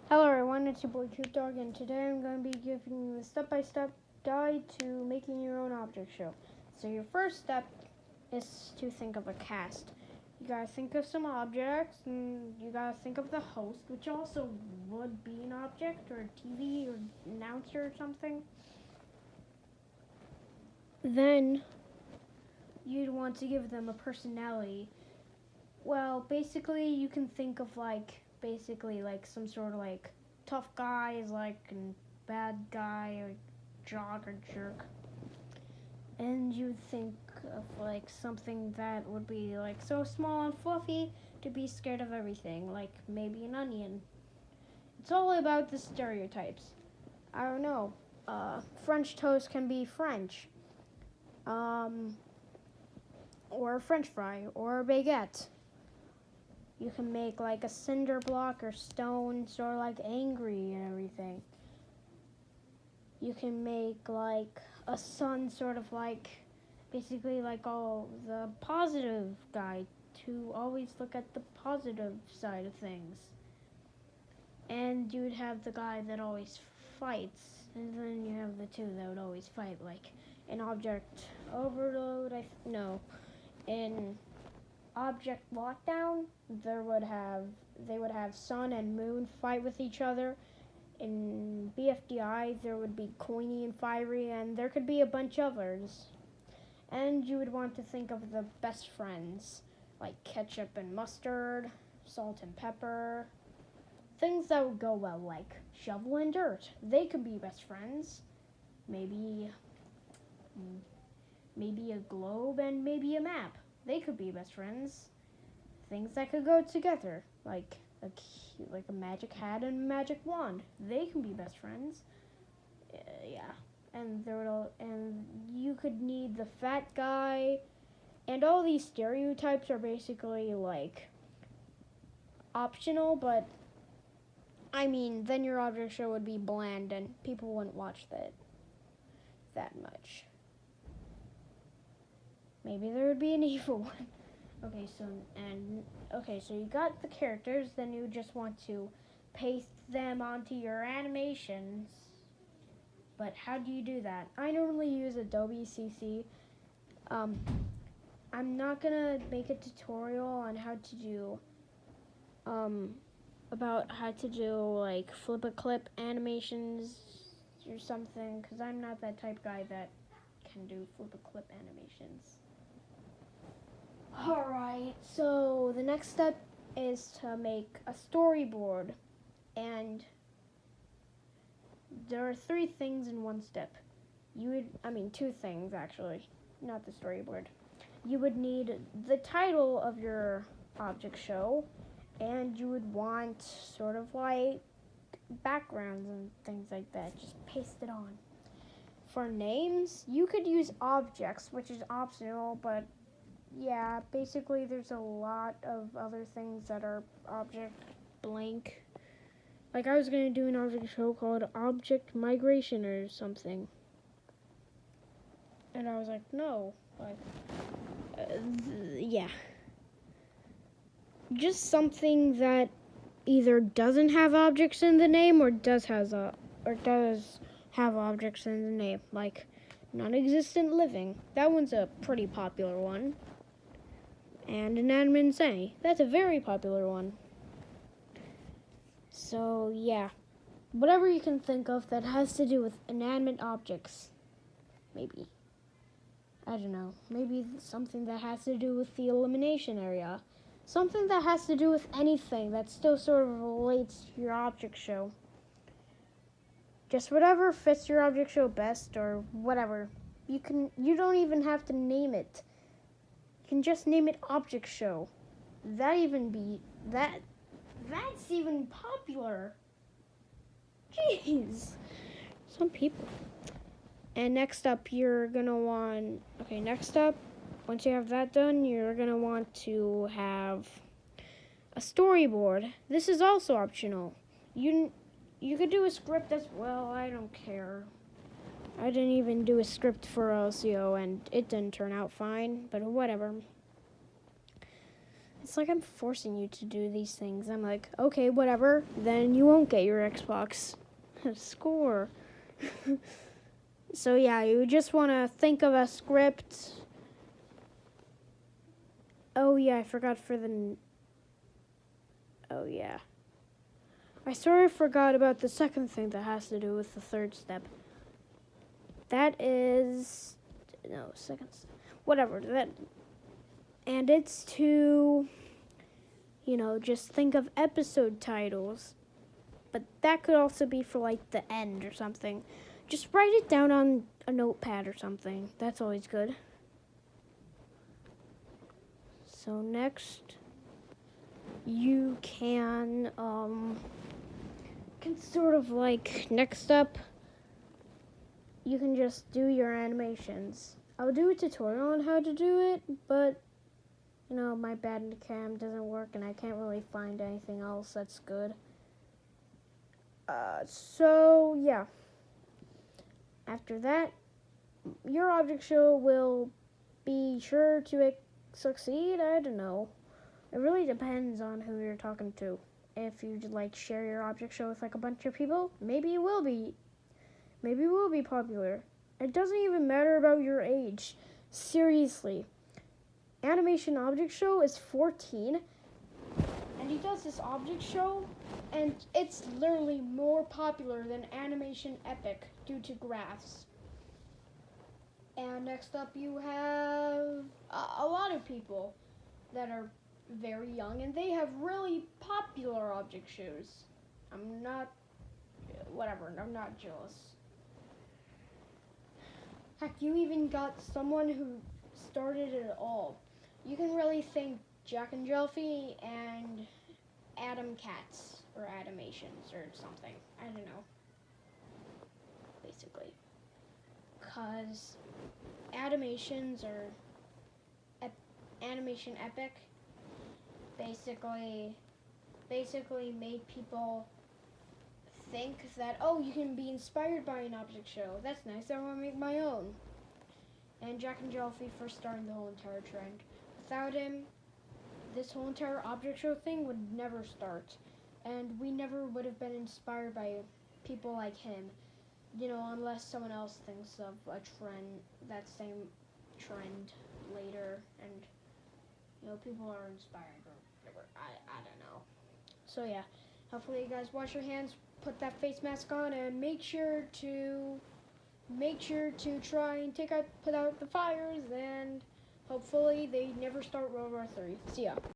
Hello everyone, it's your boy Cute Dog, and today I'm going to be giving you a step-by-step guide to making your own object show. So your first step is to think of a cast. You gotta think of some objects, and you gotta think of the host, which also would be an object, or a TV, or announcer, or something. Then you'd want to give them a personality. Well, basically you can think of some sort of tough guys, and bad guy, or jock or jerk. And you'd think of something that would be so small and fluffy to be scared of everything, like maybe an onion. It's all about the stereotypes. I don't know. French toast can be French. Or a French fry, or a baguette. You can make a cinder block or stone, sort of angry and everything. You can make a sun, sort of basically all the positive guy, to always look at the positive side of things. And you would have the guy that always fights, and then you have the two that would always fight, like in Object Overload. In Object Lockdown, they would have Sun and Moon fight with each other. In BFDI, there would be Coiny and Fiery, and there could be a bunch of others. And you would want to think of the best friends, like ketchup and mustard, salt and pepper. Things that would go well, like shovel and dirt. They could be best friends. Maybe a globe and maybe a map. They could be best friends. Things that could go together, like a magic hat and a magic wand. They can be best friends. Yeah, and you could need the fat guy, and all these stereotypes are basically optional. But I mean, then your object show would be bland, and people wouldn't watch that much. Maybe there would be an evil one. So you got the characters, then you just want to paste them onto your animations. But how do you do that? I normally use Adobe CC. I'm not gonna make a tutorial on how to do flip a clip animations or something, because I'm not that type guy that can do flip a clip animations. Alright, so the next step is to make a storyboard, and there are 3 things in one step. Two things actually, not the storyboard. You would need the title of your object show, and you would want sort of backgrounds and things like that. Just paste it on. For names, you could use objects, which is optional, but yeah, basically there's a lot of other things that are object blank. I was going to do an object show called Object Migration or something. And I was like, no. Yeah. Just something that either doesn't have objects in the name or does have objects in the name, like non-existent living. That one's a pretty popular one. And inanimate insanity. That's a very popular one. So yeah, whatever you can think of that has to do with inanimate objects. Maybe. I don't know. Maybe something that has to do with the elimination area. Something that has to do with anything that still sort of relates to your object show. Just whatever fits your object show best, or whatever. You don't even have to name it. You can just name it Object Show. That's even popular. Jeez. Some people. And next up, once you have that done, you're going to want to have a storyboard. This is also optional. You could do a script as well. I don't care. I didn't even do a script for LCO, and it didn't turn out fine, but whatever. It's like I'm forcing you to do these things. I'm like, okay, whatever. Then you won't get your Xbox. Score. So yeah, you just want to think of a script. Oh yeah, I forgot for the... Oh yeah. I sort of forgot about the second thing that has to do with the third step. That is... No, second step. Whatever. And it's to, just think of episode titles. But that could also be for like the end or something. Just write it down on a notepad or something. That's always good. So next, you can sort of like, next up, you can just do your animations. I'll do a tutorial on how to do it, but my Bandicam doesn't work and I can't really find anything else that's good. So yeah. After that, your object show will be sure to succeed. I don't know. It really depends on who you're talking to. If you share your object show with like a bunch of people, maybe it will be popular. It doesn't even matter about your age. Seriously. Animation Object Show is 14, and he does this object show, and it's literally more popular than Animation Epic due to graphs. And next up you have a lot of people that are very young, and they have really popular object shows. I'm not jealous. Heck, you even got someone who started it all. You can really thank Jack and Jelfie and Adam Cats or Animations or something. I don't know. Basically. Because Animations or Animation Epic basically made people think that, oh, you can be inspired by an object show. That's nice. I want to make my own. And Jack and Jelfie first started the whole entire trend. Without him, this whole entire object show thing would never start. And we never would have been inspired by people like him. Unless someone else thinks of a trend, that same trend later. And, people are inspired or whatever. I don't know. So yeah, hopefully you guys wash your hands, put that face mask on, and make sure to try and put out the fires, and hopefully they never start World War III. See ya.